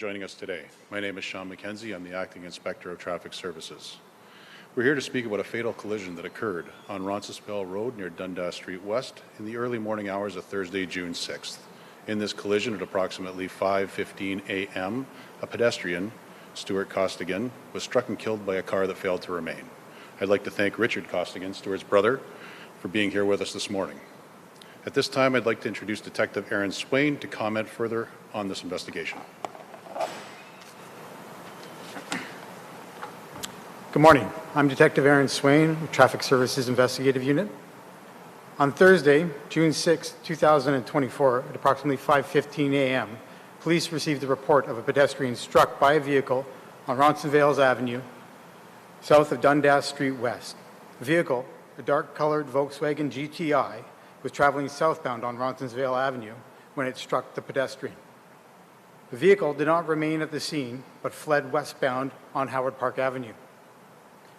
Joining us today. My name is Sean McKenzie. I'm the Acting Inspector of Traffic Services. We're here to speak about a fatal collision that occurred on Roncesvalles Road near Dundas Street West in the early morning hours of Thursday, June 6th. In this collision at approximately 5:15 a.m., a pedestrian, Stuart Costigan, was struck and killed by a car that failed to remain. I'd like to thank Richard Costigan, Stuart's brother, for being here with us this morning. At this time, I'd like to introduce Detective Aaron Swaine to comment further on this investigation. Good morning. I'm Detective Aaron Swaine, Traffic Services Investigative Unit. On Thursday, June 6, 2024, at approximately 5:15 a.m., police received a report of a pedestrian struck by a vehicle on Roncesvalles Avenue, south of Dundas Street West. The vehicle, a dark-colored Volkswagen GTI, was traveling southbound on Roncesvalles Avenue when it struck the pedestrian. The vehicle did not remain at the scene, but fled westbound on Howard Park Avenue.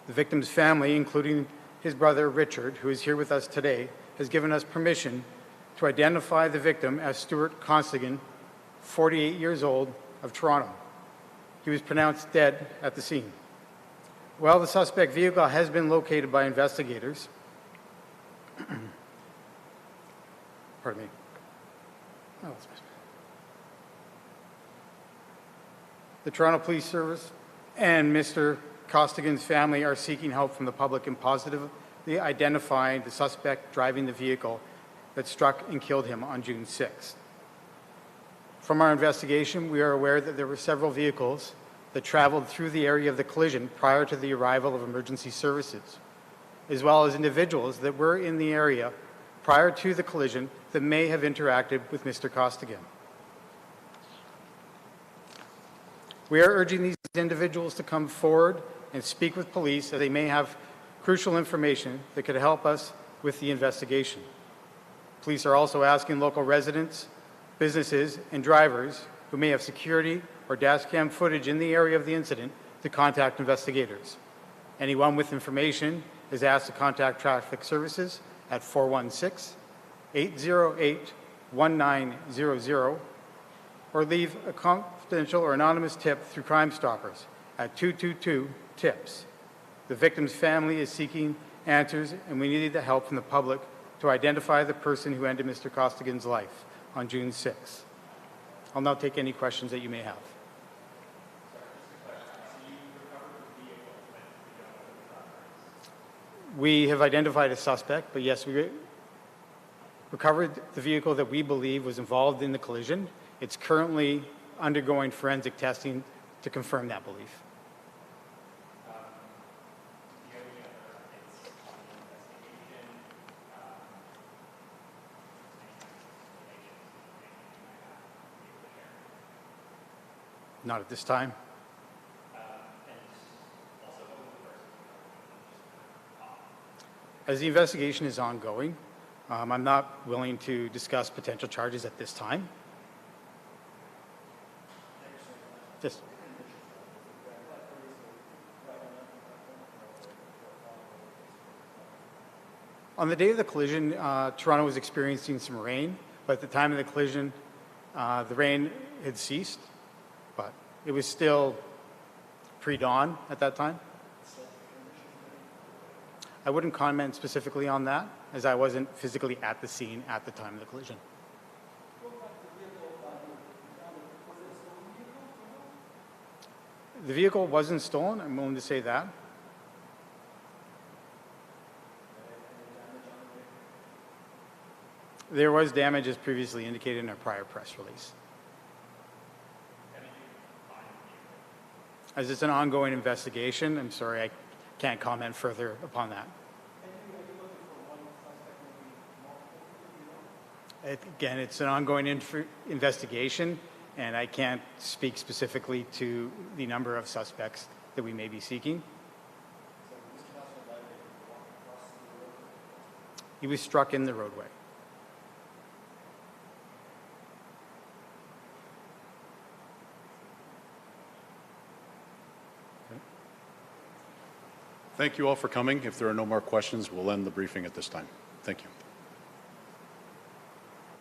The victim's family, including his brother Richard, who is here with us today, has given us permission to identify the victim as Stuart Costigan, 48 years old, of Toronto. He was pronounced dead at the scene. While the suspect vehicle has been located by investigators, pardon me. The Toronto Police Service and Mr. Costigan's family are seeking help from the public in positively identifying the suspect driving the vehicle that struck and killed him on June 6th. From our investigation, we are aware that there were several vehicles that traveled through the area of the collision prior to the arrival of emergency services, as well as individuals that were in the area prior to the collision that may have interacted with Mr. Costigan. We are urging these individuals to come forward and speak with police, as they may have crucial information that could help us with the investigation. Police are also asking local residents, businesses, and drivers who may have security or dash cam footage in the area of the incident to contact investigators. Anyone with information is asked to contact Traffic Services at 416-808-1900 or leave a confidential or anonymous tip through Crime Stoppers at 222-TIPS. The victim's family is seeking answers, and we need the help from the public to identify the person who ended Mr. Costigan's life on June 6th. I'll now take any questions that you may have. We have identified a suspect, but yes, we recovered the vehicle that we believe was involved in the collision. It's currently undergoing forensic testing to confirm that belief. Not at this time. As the investigation is ongoing, I'm not willing to discuss potential charges at this time. Yes. On the day of the collision, Toronto was experiencing some rain, but at the time of the collision, the rain had ceased, but it was still pre-dawn at that time. I wouldn't comment specifically on that, as I wasn't physically at the scene at the time of the collision. The vehicle wasn't stolen, I'm willing to say that. There was damage as previously indicated in our prior press release. As it's an ongoing investigation, I'm sorry, I can't comment further upon that. Again, it's an ongoing investigation, and I can't speak specifically to the number of suspects that we may be seeking. He was struck in the roadway. Thank you all for coming. If there are no more questions, we'll end the briefing at this time. Thank you.